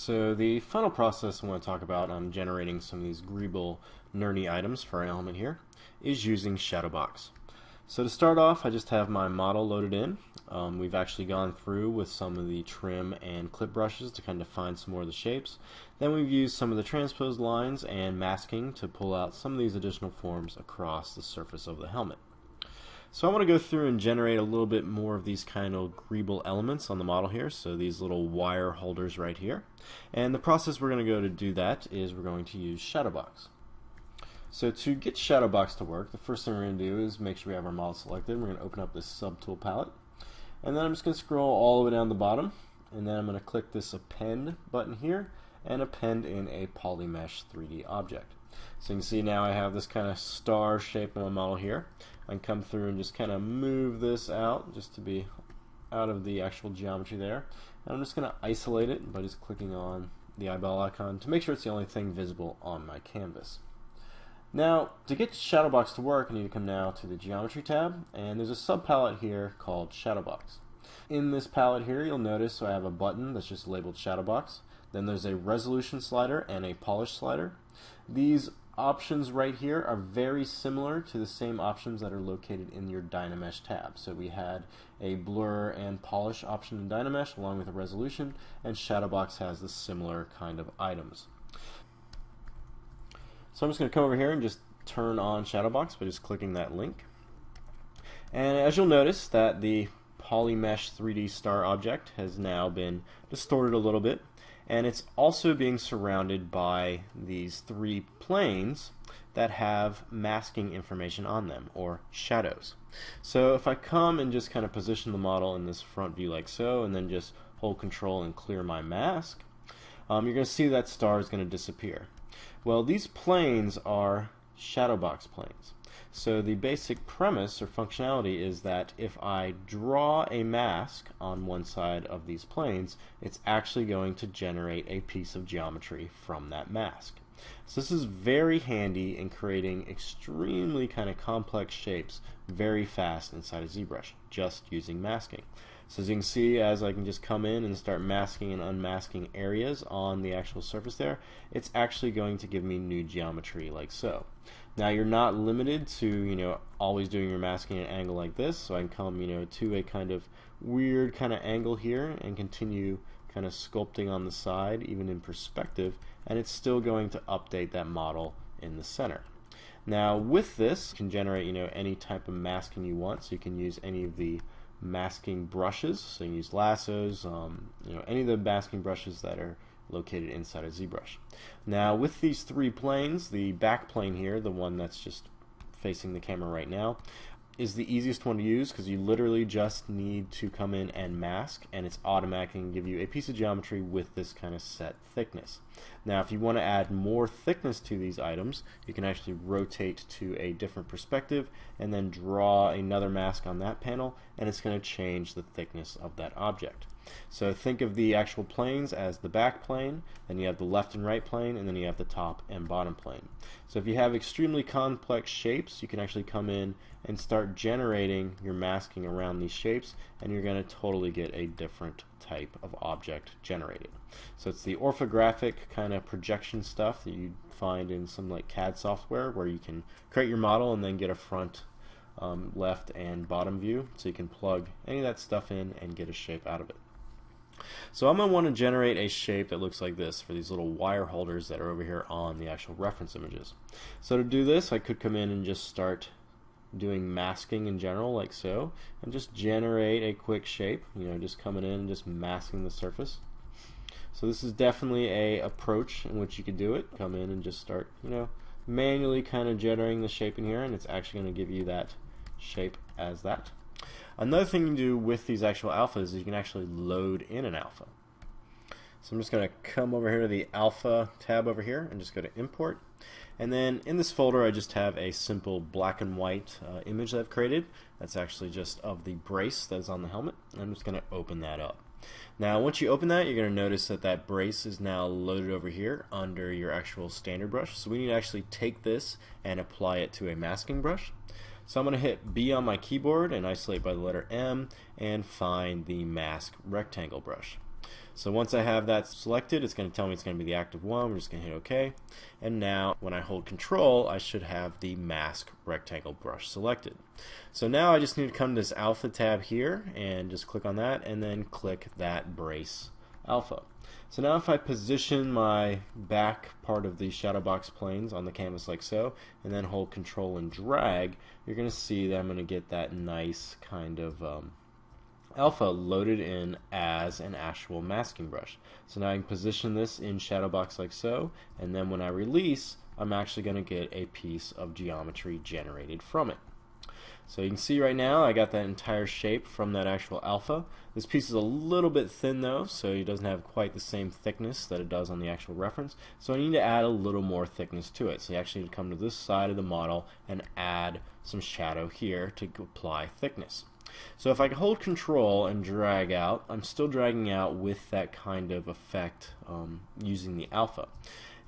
So the final process I want to talk about on generating some of these Greeblenurnie items for our element here is using Shadowbox. So to start off, I just have my model loaded in. We've actually gone through with some of the trim and clip brushes to kind of find some more of the shapes. Then we've used some of the transposed lines and masking to pull out some of these additional forms across the surface of the helmet. So I want to go through and generate a little bit more of these kind of greeble elements on the model here, so these little wire holders right here. And the process we're going to go to do that is we're going to use Shadowbox. So to get Shadowbox to work, the first thing we're going to do is make sure we have our model selected. We're going to open up this subtool palette, and then I'm just going to scroll all the way down the bottom, and then I'm going to click this append button here and append in a polymesh 3D object. So you can see now I have this kind of star shape in my model here. I can come through and just kind of move this out just to be out of the actual geometry there. And I'm just going to isolate it by just clicking on the eyeball icon to make sure it's the only thing visible on my canvas. Now, to get Shadowbox to work, I need to come now to the Geometry tab, and there's a sub-palette here called Shadowbox. In this palette here, you'll notice I have a button that's just labeled Shadowbox. Then there's a resolution slider and a polish slider. These options right here are very similar to the same options that are located in your Dynamesh tab. So we had a blur and polish option in Dynamesh along with a resolution, and Shadowbox has the similar kind of items. So I'm just going to come over here and just turn on Shadowbox by just clicking that link. And as you'll notice that the polymesh 3D star object has now been distorted a little bit, and it's also being surrounded by these three planes that have masking information on them, or shadows. So if I come and just kind of position the model in this front view like so, and then just hold control and clear my mask, you're going to see that star is going to disappear. Well, these planes are Shadowbox planes. So the basic premise or functionality is that if I draw a mask on one side of these planes, it's actually going to generate a piece of geometry from that mask. So this is very handy in creating extremely kind of complex shapes very fast inside of ZBrush, just using masking. So as you can see, as I can just come in and start masking and unmasking areas on the actual surface there, it's actually going to give me new geometry like so. Now you're not limited to, always doing your masking at an angle like this, so I can come, to a kind of weird kind of angle here and continue kind of sculpting on the side, even in perspective, and it's still going to update that model in the center. Now with this, you can generate, any type of masking you want, so you can use any of the masking brushes, so you can use lassos, any of the masking brushes that are located inside of ZBrush. Now with these three planes, the back plane here, the one that's just facing the camera right now, is the easiest one to use because you literally just need to come in and mask, and it's automatically going to give you a piece of geometry with this kind of set thickness. Now if you want to add more thickness to these items, you can actually rotate to a different perspective and then draw another mask on that panel, and it's going to change the thickness of that object. So think of the actual planes as the back plane, then you have the left and right plane, and then you have the top and bottom plane. So if you have extremely complex shapes, you can actually come in and start generating your masking around these shapes, and you're going to totally get a different type of object generated. So it's the orthographic kind of projection stuff that you find in some like CAD software, where you can create your model and then get a front, left and bottom view, so you can plug any of that stuff in and get a shape out of it. So I'm going to want to generate a shape that looks like this for these little wire holders that are over here on the actual reference images. So to do this, I could come in and just start doing masking in general like so, and just generate a quick shape, just coming in and just masking the surface. So this is definitely a approach in which you could do it. Come in and just start, manually kind of generating the shape in here, and it's actually going to give you that shape as that. Another thing you can do with these actual alphas is you can actually load in an alpha. So I'm just going to come over here to the alpha tab over here and just go to import. And then in this folder I just have a simple black and white image that I've created. That's actually just of the brace that is on the helmet. I'm just going to open that up. Now once you open that, you're going to notice that that brace is now loaded over here under your actual standard brush. So we need to actually take this and apply it to a masking brush. So I'm going to hit B on my keyboard and isolate by the letter M and find the mask rectangle brush. So once I have that selected, it's going to tell me it's going to be the active one. We're just going to hit OK. And now when I hold Control, I should have the mask rectangle brush selected. So now I just need to come to this Alpha tab here and just click on that and then click that Brace Alpha. So now if I position my back part of the Shadowbox planes on the canvas like so, and then hold Control and drag, you're going to see that I'm going to get that nice kind of alpha loaded in as an actual masking brush. So now I can position this in Shadowbox like so, and then when I release, I'm actually going to get a piece of geometry generated from it. So you can see right now I got that entire shape from that actual alpha. This piece is a little bit thin though, so it doesn't have quite the same thickness that it does on the actual reference. So I need to add a little more thickness to it. So you actually need to come to this side of the model and add some shadow here to apply thickness. So if I hold Control and drag out, I'm still dragging out with that kind of effect using the alpha.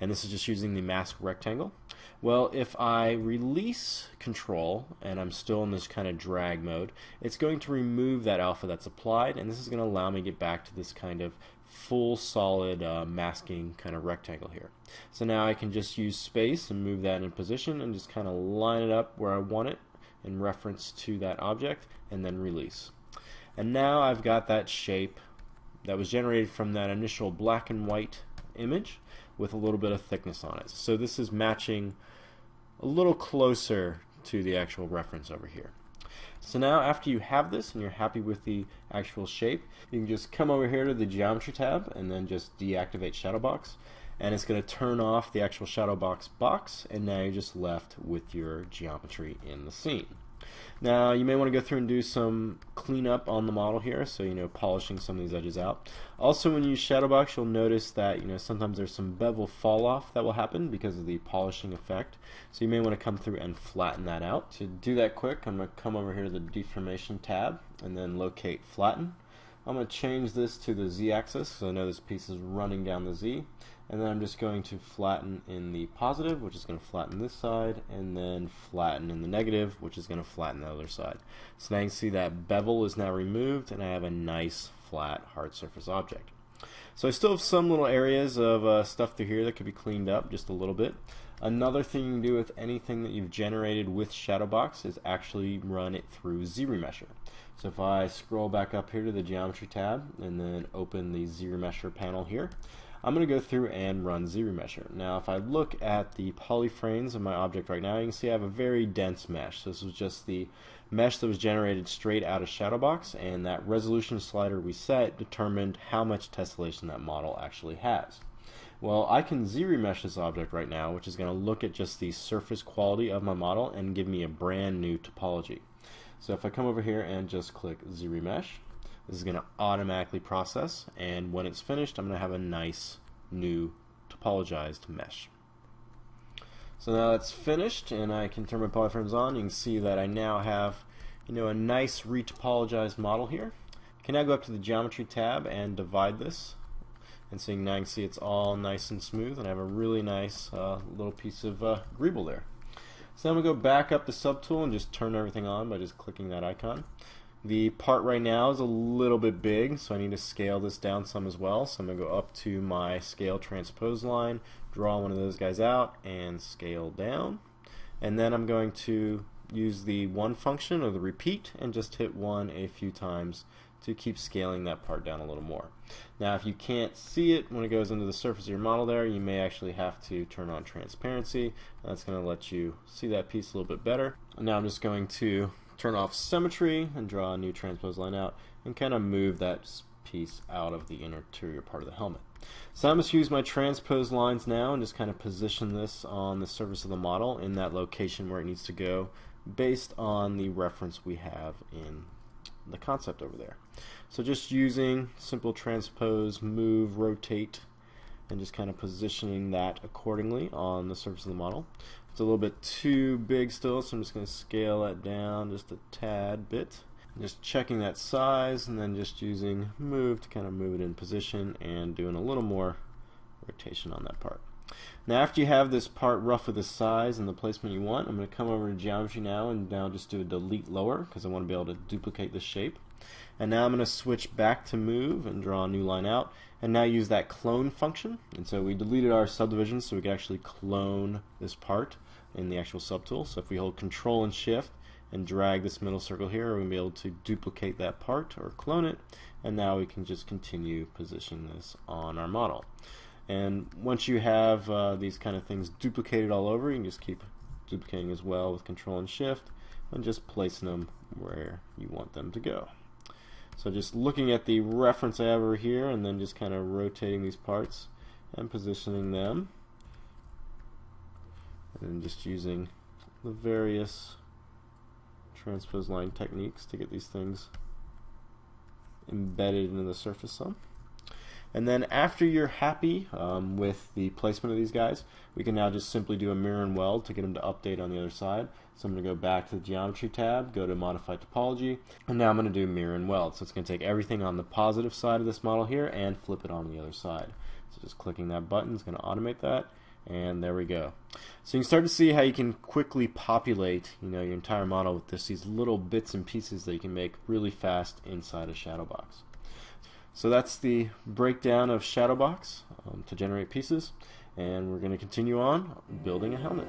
And this is just using the mask rectangle. Well, if I release Control and I'm still in this kind of drag mode, it's going to remove that alpha that's applied, and this is going to allow me to get back to this kind of full solid masking kind of rectangle here. So now I can just use space and move that in position and just kind of line it up where I want it in reference to that object, and then release. And now I've got that shape that was generated from that initial black and white image with a little bit of thickness on it. So this is matching a little closer to the actual reference over here. So now after you have this and you're happy with the actual shape, you can just come over here to the Geometry tab and then just deactivate Shadowbox, and it's going to turn off the actual Shadowbox box, and now you're just left with your geometry in the scene. Now you may want to go through and do some cleanup on the model here, so polishing some of these edges out. Also, when you use Shadowbox, you'll notice that sometimes there's some bevel fall off that will happen because of the polishing effect. So you may want to come through and flatten that out. To do that quick, I'm going to come over here to the Deformation tab and then locate Flatten. I'm going to change this to the Z-axis, so I know this piece is running down the Z. And then I'm just going to flatten in the positive, which is going to flatten this side, and then flatten in the negative, which is going to flatten the other side. So now you can see that bevel is now removed, and I have a nice, flat, hard surface object. So I still have some little areas of stuff through here that could be cleaned up just a little bit. Another thing you can do with anything that you've generated with Shadowbox is actually run it through ZRemesher. So if I scroll back up here to the Geometry tab and then open the ZRemesher panel here, I'm going to go through and run ZRemesher. Now if I look at the polyframes of my object right now, you can see I have a very dense mesh. So this was just the mesh that was generated straight out of Shadowbox, and that resolution slider we set determined how much tessellation that model actually has. Well, I can ZRemesh this object right now, which is going to look at just the surface quality of my model and give me a brand new topology. So if I come over here and just click ZRemesh, this is going to automatically process, and when it's finished, I'm going to have a nice new topologized mesh. So now that's finished, and I can turn my polyframes on. You can see that I now have a nice retopologized model here. I can now go up to the Geometry tab and divide this, and so now you can see it's all nice and smooth, and I have a really nice little piece of greeble there. So I'm going to go back up the subtool and just turn everything on by just clicking that icon. The part right now is a little bit big, so I need to scale this down some as well. So I'm going to go up to my scale transpose line, draw one of those guys out, and scale down. And then I'm going to use the 1 function, or the repeat, and just hit 1 a few times to keep scaling that part down a little more. Now if you can't see it when it goes into the surface of your model there, you may actually have to turn on transparency. That's going to let you see that piece a little bit better. Now I'm just going to turn off symmetry and draw a new transpose line out and kind of move that piece out of the interior part of the helmet. So I'm just use my transpose lines now and just kind of position this on the surface of the model in that location where it needs to go based on the reference we have in the concept over there. So just using simple transpose, move, rotate, and just kind of positioning that accordingly on the surface of the model. It's a little bit too big still, so I'm just going to scale that down just a tad bit. Just checking that size, and then just using move to kind of move it in position and doing a little more rotation on that part. Now after you have this part rough with the size and the placement you want, I'm going to come over to geometry now and now just do a delete lower because I want to be able to duplicate the shape. And now I'm going to switch back to move and draw a new line out and now use that clone function. And so we deleted our subdivisions so we could actually clone this part in the actual subtool. So if we hold Control and Shift and drag this middle circle here, we're going to be able to duplicate that part or clone it, and now we can just continue positioning this on our model. And once you have these kind of things duplicated all over, you can just keep duplicating as well with Control and Shift and just placing them where you want them to go. So just looking at the reference I have over here and then just kind of rotating these parts and positioning them, and just using the various transpose line techniques to get these things embedded into the surface some. And then after you're happy with the placement of these guys, we can now just simply do a mirror and weld to get them to update on the other side. So I'm going to go back to the Geometry tab, go to Modify Topology, and now I'm going to do mirror and weld. So it's going to take everything on the positive side of this model here and flip it on the other side. So just clicking that button is going to automate that, and there we go. So you can start to see how you can quickly populate, your entire model with these little bits and pieces that you can make really fast inside a Shadowbox. So that's the breakdown of Shadowbox to generate pieces, and we're going to continue on building a helmet.